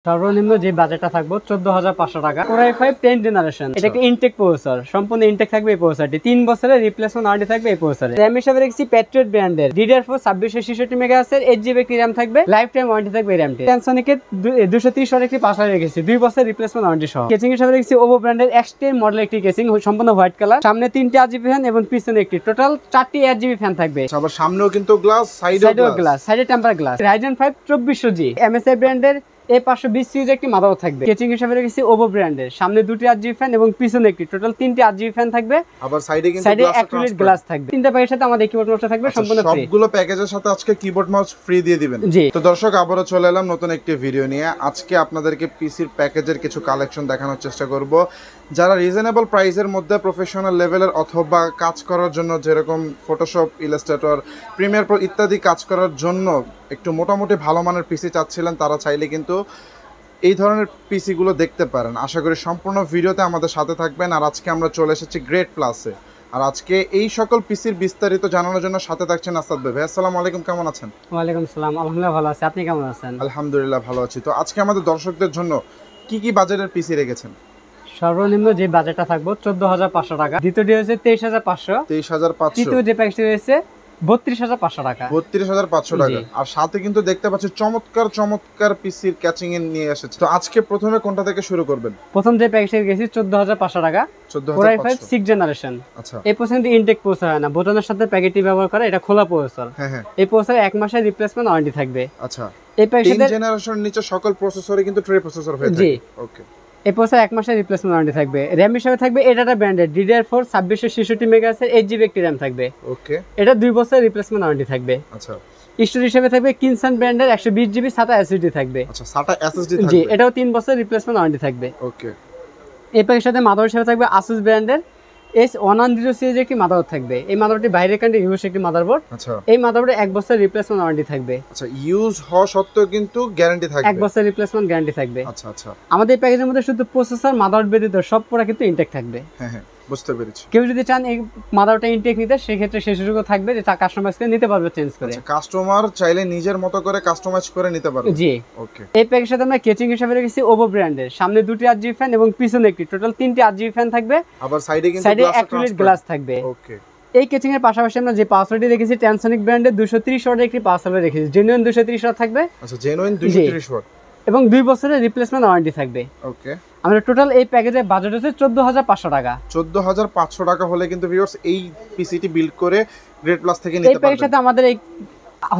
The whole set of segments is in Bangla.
সর্বনিম্ন যে বাজেটটা থাকবে 14,500 টাকা। Core i5 10 জেনারেশন, এটা একটা ইনটেক প্রসেসর, সম্পূর্ণ ইনটেক থাকবে এই প্রসেসরটি। 3 বছরের রিপ্লেসমেন্ট ওয়ারেন্টি থাকবে এই প্রসেসরে। RAM হিসেবে রেখেছি প্যাট্রিয়ট ব্র্যান্ডের DDR4 2666 মেগাহার্টজের 8GB একটি RAM থাকবে, লাইফ টাইম ওয়ারেন্টি থাকবে এই RAMটি। Panasonic-এর 230 ওয়াটের একটি পাওয়ার রেখেছি 2 বছর রিপ্লেসমেন্ট ওয়ারেন্টি সহ। কেচিং হিসেবে রেখেছি OPPO ব্র্যান্ডের X10 মডেলের একটি কেচিং, সম্পূর্ণ হোয়াইট কালার, সামনে 3টি RGB ফ্যান এবং পিছনে একটি, টোটাল 4টি RGB ফ্যান থাকবে। আবার সামনেও কিন্তু গ্লাস, সাইডেও গ্লাস, সাইডে temper glass. Ryzen 5 2400G MSI ব্র্যান্ডের A520 সিরিজের একটি মাদারবোর্ড থাকবে। কেচিং হিসেবে রেখেছি OPPO ব্র্যান্ডের, সামনে 2টি RGB ফ্যান এবং পিছনে একটি, টোটাল 3টি RGB ফ্যান থাকবে। আবার সাইডে কিন্তু অ্যাক্রিলিক গ্লাস থাকবে। তিনটা প্যাকেজের সাথে আমাদের কিবোর্ড মাউসটা থাকবে সম্পূর্ণ ফ্রি। সবগুলো প্যাকেজের সাথে আজকে কিবোর্ড মাউস ফ্রি দিয়ে দিবেন। তো দর্শক, আবারো চলে এলাম নতুন একটি ভিডিও নিয়ে। আজকে আপনাদেরকে পিসির প্যাকেজের কিছু কালেকশন দেখানোর চেষ্টা করব। যারা রিজনেবল প্রাইসের মধ্যে প্রফেশনাল লেভেলের অথবা কাজ করার জন্য, যেরকম ফটোশপ, ইলাস্ট্রেটর, প্রিমিয়ার প্রো ইত্যাদি কাজ করার জন্য একটু মোটামুটি ভালো মানের পিসি চাচ্ছিলেন, তারা চাইলে কিন্তু এই ধরনের পিসিগুলো দেখতে পারেন। আশা করি সম্পূর্ণ ভিডিওতে আমাদের সাথে থাকবেন। আর আজকে আমরা চলে এসেছি গ্রেট প্লাসে। আর আজকে এই সকল পিসির বিস্তারিত জানানোর জন্য সাথে থাকছেন আসাদ ভাই। আসসালামু আলাইকুম, কেমন আছেন? ওয়ালাইকুম আসসালাম, আলহামদুলিল্লাহ ভালো আছি, আপনি কেমন আছেন? আলহামদুলিল্লাহ ভালো আছি। তো আজকে আমাদের দর্শকদের জন্য কি কি বাজেটের পিসি রেখেছেন? সর্বনিম্ন যে বাজেটটা থাকবে 14,500 টাকা, দ্বিতীয়টি হচ্ছে 23,500, 23,500, তৃতীয় যে প্যাকেজটি রয়েছে 32,500 টাকা। 32,500 টাকা। আর সাথে কিন্তু দেখতে পাচ্ছি চমৎকার চমৎকার পিসির ক্যাচিং এ নিয়ে এসেছে। তো আজকে প্রথমে কোনটা থেকে শুরু করবেন? প্রথম যে প্যাকেজটি গেছি 14,500 টাকা, Core i5 6 জেনারেশন। আচ্ছা, এই প্রসেসরটি ইনটেক প্রসেসর হয় না, বোতামের সাথে প্যাকেটটি ব্যবহার করে, এটা খোলা প্রসেসর। হ্যাঁ। এই প্রসেসরে 1 মাসের রিপ্লেসমেন্ট ওয়ারেন্টি থাকবে। আচ্ছা, এই প্যাকেজের 10 জেনারেশনের নিচে সকল প্রসেসরে কিন্তু ট্রে প্রসেসর হয়ে থাকে। ওকে। এই প্রসেসর 1 মাসের রিপ্লেসমেন্ট ওয়ারেন্টি থাকবে। RAM হিসেবে থাকবে ADATA ব্র্যান্ডের DDR4 2666 মেগাহার্টজের 8GB একটি RAM থাকবে। ওকে। এটা 2 বছরের রিপ্লেসমেন্ট ওয়ারেন্টি থাকবে। আচ্ছা। স্টোরেজ হিসেবে থাকবে কিনসান ব্র্যান্ডের 120GB SATA SSD থাকবে। আচ্ছা, SATA SSD থাকবে। জি, এটাও 3 বছরের রিপ্লেসমেন্ট ওয়ারেন্টি থাকবে। ওকে। এই প্যাকের সাথে মাদারবোর্ড হিসেবে থাকবে Asus ব্র্যান্ডের S110 সিরিজের একটি মাদারবোর্ড থাকবে। এই মাদারবোর্ডটি বাইরের কান্ট্রি ইউএস একটি মাদারবোর্ড। আচ্ছা। এই মাদারবোর্ডে 1 বছরের রিপ্লেসমেন্ট ওয়ারেন্টি থাকবে। আচ্ছা, ইউজ হওয়া সত্ত্বেও কিন্তু গ্যারান্টি থাকবে। 1 বছরের রিপ্লেসমেন্ট গ্যারান্টি থাকবে। আচ্ছা। আমাদের এই প্যাকেজের মধ্যে শুধু প্রসেসর, মাদারবোর্ড ব্যতীত সব পুরো কিন্তু ইনটেক থাকবে। হ্যাঁ, বুঝতে পেরেছি। কেউ যদি চান এই মাদারবোর্ডটা ইনটেক নিতে, সেক্ষেত্রে সেই সুযোগও থাকবে যে কাস্টমাইজ করে নিতে পারবে, চেঞ্জ করে। আচ্ছা, কাস্টমার চাইলে নিজের মতো করে কাস্টমাইজ করে নিতে পারবে। জি। ওকে। এই প্যাকেজের সাথে আমরা কেচিং হিসেবে রেখেছি OPPO ব্র্যান্ডের, সামনে 2টি RGB ফ্যান এবং পিছনে একটি, টোটাল 3টি RGB ফ্যান থাকবে। আবার সাইডে কিন্তু অ্যাক্রিলিক গ্লাস থাকবে। ওকে। এই কেচিং এর পাশাপাশি আমরা যে পাওয়ার সাপ্লাইটি রেখেছি Panasonic ব্র্যান্ডের 230 ওয়াটের একটি পাওয়ার সাপ্লাই রেখেছি, জেনুইন 230 ওয়াট থাকবে। আচ্ছা, জেনুইন 230 ওয়াট এবং 2 বছরের রিপ্লেসমেন্ট ওয়ারেন্টি থাকবে। ওকে। আমরা টোটাল এই প্যাকেজের বাজেট হচ্ছে 14,500 টাকা। 14,500 টাকা হলে কিন্তু ভিউয়ার্স এই পিসিটি বিল্ড করে গ্রেট প্লাস থেকে নিতে পারবেন। এই প্যাকেজের সাথে আমাদের এই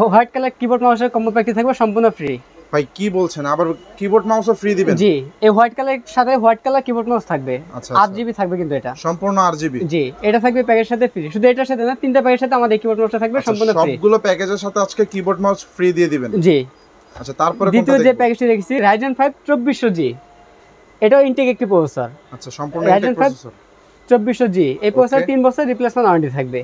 হোয়াইট কালার কিবোর্ড মাউসের কম্বো প্যাকটি থাকবে সম্পূর্ণ ফ্রি। ভাই কি বলছেন, আবার কিবোর্ড মাউসও ফ্রি দিবেন? জি, এই হোয়াইট কালারের সাথে হোয়াইট কালার কিবোর্ড মাউস থাকবে। আচ্ছা, 8GB থাকবে কিন্তু এটা সম্পূর্ণ RGB। জি, এটা থাকবে প্যাকেজের সাথে ফ্রি। শুধু এটার সাথে না, 3টা প্যাকেজের সাথে আমাদের কিবোর্ড মাউসটা থাকবে সম্পূর্ণ ফ্রি। সবগুলো প্যাকেজের সাথে আজকে কিবোর্ড মাউস ফ্রি দিয়ে দিবেন। জি। আচ্ছা, তারপরে দ্বিতীয় যে প্যাকেজটি রেখেছি Ryzen 5 2400G, এটাও ইনটেক একটি প্রসেসর। আচ্ছা, সম্পূর্ণ Ryzen 5 2400G, এই প্রসেসর 3 বছর রিপ্লেসমেন্ট ওয়ারেন্টি থাকবে।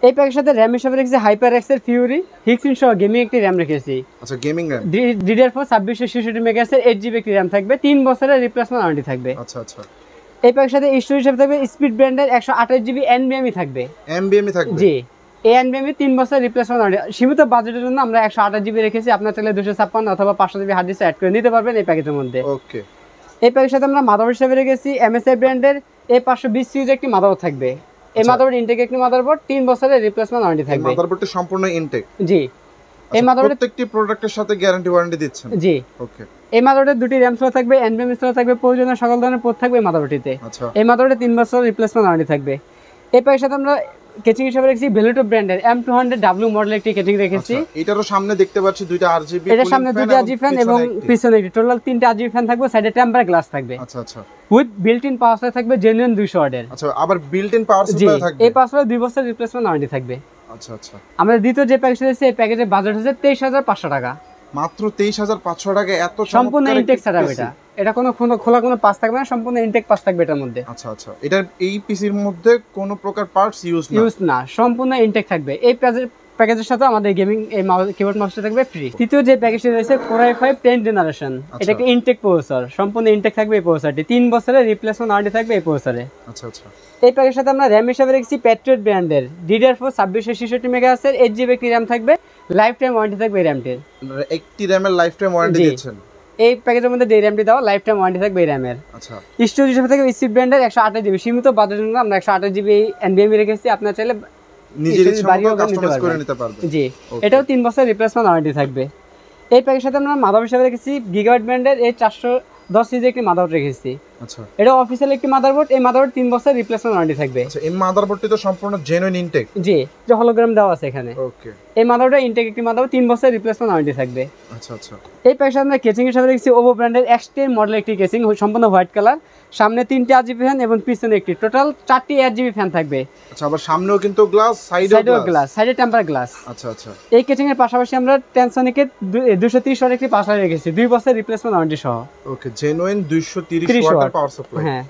এই প্যাকেজের সাথে RAM হিসেবে রেখেছি HyperX এর Fury Higsyn সহ গেমিং একটি RAM রেখেছি। আচ্ছা, গেমিং RAM DDR4 2666 মেগাহার্টজের 8GB একটি RAM থাকবে, 3 বছরের রিপ্লেসমেন্ট ওয়ারেন্টি থাকবে। আচ্ছা। এই প্যাকের সাথে স্টোরেজ হিসেবে থাকবে স্পিড ব্র্যান্ডের 128GB NVMe থাকবে। NVMe থাকবে? জি, এই NVMe 3 বছর রিপ্লেসমেন্ট ওয়ারেন্টি। সীমিত বাজেটের জন্য আমরা 128GB রেখেছি, আপনারা চাইলে 256 অথবা 500GB হার্ড ডিস্ক অ্যাড করে নিতে পারবেন এই প্যাকেজের মধ্যে। ওকে। এই প্যাকের সাথে আমরা মাদারবোর্ড হিসেবে রেখেছি MSI ব্র্যান্ডের A520 সিরিজের একটি মাদারবোর্ড থাকবে। এই মাদারবোর্ড ইনটেক একটি মাদারবোর্ড, 3 বছরের রিপ্লেসমেন্ট ওয়ারেন্টি থাকবে। মাদারবোর্ডটি সম্পূর্ণ ইনটেক? জি। এই মাদারবোর্ডের প্রত্যেকটি প্রোডাক্টের সাথে গ্যারান্টি ওয়ারেন্টি দিচ্ছেন? জি। ওকে। এই মাদারবোর্ডের 2টি RAM স্লট থাকবে, NVMe স্লট থাকবে, প্রয়োজনীয় সকল ধরনের পোর্ট থাকবে এই মাদারবোর্ডটিতে। আচ্ছা। এই মাদারবোর্ডে 3 বছর রিপ্লেসমেন্ট ওয়ারেন্টি থাকবে। এই প্যাকের সাথে আমরা কেচিং হিসেবে রেখেছি Veloto ব্র্যান্ডের M200W মডেলের একটি কেচিং রেখেছি। এটারও সামনে দেখতে পাচ্ছি 2টা RGB, এটার সামনে 2টি RGB ফ্যান এবং পিছনে একটি, টোটাল 3টা RGB ফ্যান থাকবে, সাইডে টেম্পার গ্লাস থাকবে। আচ্ছা। With built in power supply থাকবে জেনুইন 200 ওয়াটের। আচ্ছা, আবার বিল্ট ইন পাওয়ার সাপ্লাই থাকবে? এই পাওয়ার সাপ্লাই 2 বছর রিপ্লেসমেন্ট ওয়ারেন্টি থাকবে। আচ্ছা। আমাদের দ্বিতীয় যে প্যাকেজ রয়েছে, এই প্যাকেজের বাজেট হচ্ছে 23,500 টাকা। মাত্র 23,500 টাকা? এত সম্পূর্ণ ইনটেক সেটআপ এটা কোনো খোলা কোনো পাস থাকবে না, সম্পূর্ণ ইনটেক পাস থাকবে এটার মধ্যে। আচ্ছা। এটার এই পিসির মধ্যে কোনো প্রকার পার্টস ইউজ না, সম্পূর্ণ ইনটেক থাকবে। এই প্যাকেজের সাথে আমাদের গেমিং এই কিবোর্ড মাউসটা থাকবে ফ্রি। তৃতীয় যে প্যাকেজটি রয়েছে Core i5 10 জেনারেশন, এটা একটা ইনটেক প্রসেসর, সম্পূর্ণ ইনটেক থাকবে এই প্রসেসরটি, 3 বছরের রিপ্লেসমেন্ট ওয়ারেন্টি থাকবে এই প্রসেসরে। আচ্ছা। এই প্যাকেজের সাথে আমরা RAM হিসেবে রেখেছি প্যাট্রিয়ট ব্র্যান্ডের DDR4 2666 মেগাহার্টজের 8GB একটি RAM থাকবে, লাইফ টাইম ওয়ারেন্টি থাকবে এই RAMটির। একটি RAM এর লাইফ টাইম ওয়ারেন্টি দিচ্ছেন? এই প্যাকেজের মধ্যে যে র্যামটি দেওয়া লাইফ টাইম ওয়ারেন্টি থাকবে এই র্যামের। আচ্ছা, স্টোরেজ হিসেবে থাকবে স্পিড ব্র্যান্ডের 128 GB, সীমিত বাজেটের জন্য আমরা 128 GB এনবিএমই রেখেছি, আপনারা চাইলে নিজের storage ইচ্ছা বাড়িয়েও মতো কাস্টমাইজ নিতে করে পারবেন। নিতে পারবেন। জি, Okay. এটাও 3 বছর রিপ্লেসমেন্ট ওয়ারেন্টি থাকবে। এই প্যাকেজের সাথে আমরা মাদারবোর্ড হিসেবে রেখেছি গিগাবাইট ব্র্যান্ডের এই 410 সিরিজের একটি মাদারবোর্ড রেখেছি। আচ্ছা, এটা অফিসিয়াল একটি মাদারবোর্ড, এই মাদারবোর্ড 3 বছর রিপ্লেসমেন্ট ওয়ারেন্টি থাকবে। আচ্ছা, এই মাদারবোর্ডটি তো সম্পূর্ণ জেনুইন ইনটেক। জি, যে হলোগ্রাম দেওয়া আছে এখানে। ওকে, এই মাদারবোর্ডটা ইনটেক একটি মাদারবোর্ড, 3 বছর রিপ্লেসমেন্ট ওয়ারেন্টি থাকবে। আচ্ছা আচ্ছা, এই প্যাকেজে আমরা কেচিং হিসেবে রেখেছি ওভো ব্র্যান্ডের X10 মডেলের একটি কেচিং, সম্পূর্ণ হোয়াইট কালার, সামনে 3টি RGB ফ্যান এবং পিছনে একটি, টোটাল 4টি RGB ফ্যান থাকবে। আচ্ছা, আবার সামনেও কিন্তু গ্লাস, সাইডেও সাইডেও গ্লাস। গ্লাস, সাইডে টেম্পার গ্লাস। আচ্ছা আচ্ছা, এই কেচিং এর পাশাপাশি আমরা টেনসনিকের 230 ওয়াটের একটি পাশাপাশি রেখেছি, 2 বছর রিপ্লেসমেন্ট ওয়ারেন্টি সহ। ওকে, জেনুইন 230 30 ওয়াটের ওয়াট। Power supply. হ্যাঁ,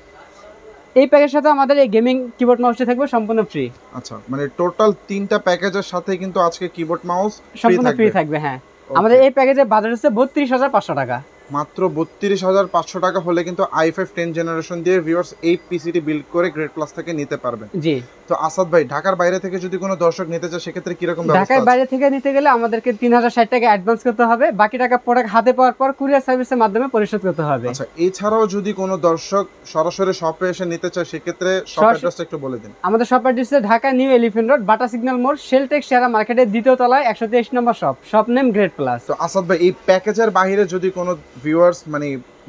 এই প্যাকেজের সাথে আমাদের এই গেমিং কিবোর্ড মাউসটি থাকবে সম্পূর্ণ ফ্রি। আচ্ছা, মানে টোটাল 3টা প্যাকেজের সাথে কিন্তু আজকে কিবোর্ড মাউস সম্পূর্ণ ফ্রি থাকবে। হ্যাঁ, আমাদের এই প্যাকেজের বাজার হচ্ছে 32,500 টাকা। মাত্র 32,500 টাকা হলে কিন্তু i5 10 জেনারেশন দিয়ে ভিউয়ার্স এই পিসিটি বিল্ড করে গ্রেড প্লাস থেকে নিতে পারবেন। জি, তো আসাদ ভাই, ঢাকার বাইরে থেকে যদি কোনো দর্শক নিতে চায় সেক্ষেত্রে কিরকম ব্যবস্থা ঢাকার আছে? বাইরে থেকে নিতে গেলে আমাদেরকে 3060 টাকা অ্যাডভান্স করতে হবে, বাকি টাকা প্রোডাক্ট হাতে পাওয়ার পর কুরিয়ার সার্ভিসের মাধ্যমে পরিশোধ করতে হবে। আচ্ছা, এছাড়াও যদি কোনো দর্শক সরাসরি শপে এসে নিতে চায় সেক্ষেত্রে শপ সরাসরি- অ্যাড্রেসটা একটু বলে দিন। আমাদের shop address Dhaka new elephant road, বাটা সিগন্যাল মোড়, শেলটেক শেয়ারা মার্কেটের 2য় তলায় 123 নম্বর শপ নেম গ্রেড প্লাস। তো আসাদ ভাই, এই প্যাকেজের বাইরে যদি কোনো ভিউয়ার্স মানে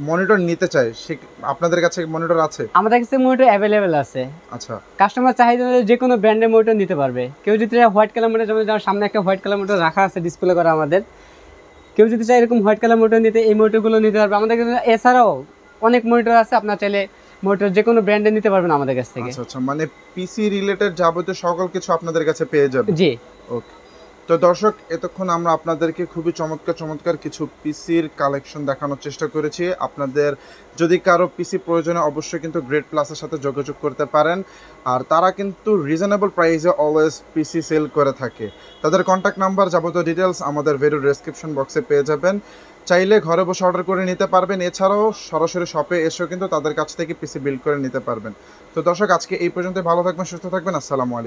মনিটর নিতে চায়, সে আপনাদের কাছে মনিটর আছে? আমাদের কাছে মনিটর অ্যাভেলেবেল আছে, আচ্ছা, কাস্টমার চাহিদা অনুযায়ী যে কোনো ব্র্যান্ডের মনিটর নিতে পারবে। কেউ যদি হোয়াইট কালার মনিটর, যেমন সামনে একটা হোয়াইট কালার মনিটর রাখা আছে ডিসপ্লে করা আমাদের, কেউ যদি চায় এরকম হোয়াইট কালার মনিটর নিতে, এই মনিটরগুলো নিতে পারবে আমাদের কাছে। এছাড়াও অনেক মনিটর আছে, আপনার চাইলে মনিটর যে কোনো ব্র্যান্ডের নিতে পারবেন আমাদের কাছ থেকে। আচ্ছা আচ্ছা, মানে পিসি রিলেটেড যাবতীয় সকল কিছু আপনাদের কাছে পেয়ে যাবে। জি, ওকে, তো দর্শক, এতক্ষণ আমরা আপনাদেরকে খুবই চমৎকার চমৎকার কিছু পিসির কালেকশন দেখানোর চেষ্টা করেছি। আপনাদের যদি কারো পিসি প্রয়োজনে অবশ্যই কিন্তু গ্রেড প্লাসের সাথে যোগাযোগ করতে পারেন, আর তারা কিন্তু রিজনেবল প্রাইসে অলওয়েজ পিসি সেল করে থাকে। তাদের কন্ট্যাক্ট নাম্বার, যাবতীয় ডিটেলস আমাদের ভিডিও ডেসক্রিপশন বক্সে পেয়ে যাবেন। চাইলে ঘরে বসে অর্ডার করে নিতে পারবেন, এছাড়াও সরাসরি শপে এসেও কিন্তু তাদের কাছ থেকে পিসি বিল্ড করে নিতে পারবেন। তো দর্শক, আজকে এই পর্যন্ত, ভালো থাকবেন, সুস্থ থাকবেন, আসসালামু আলাইকুম।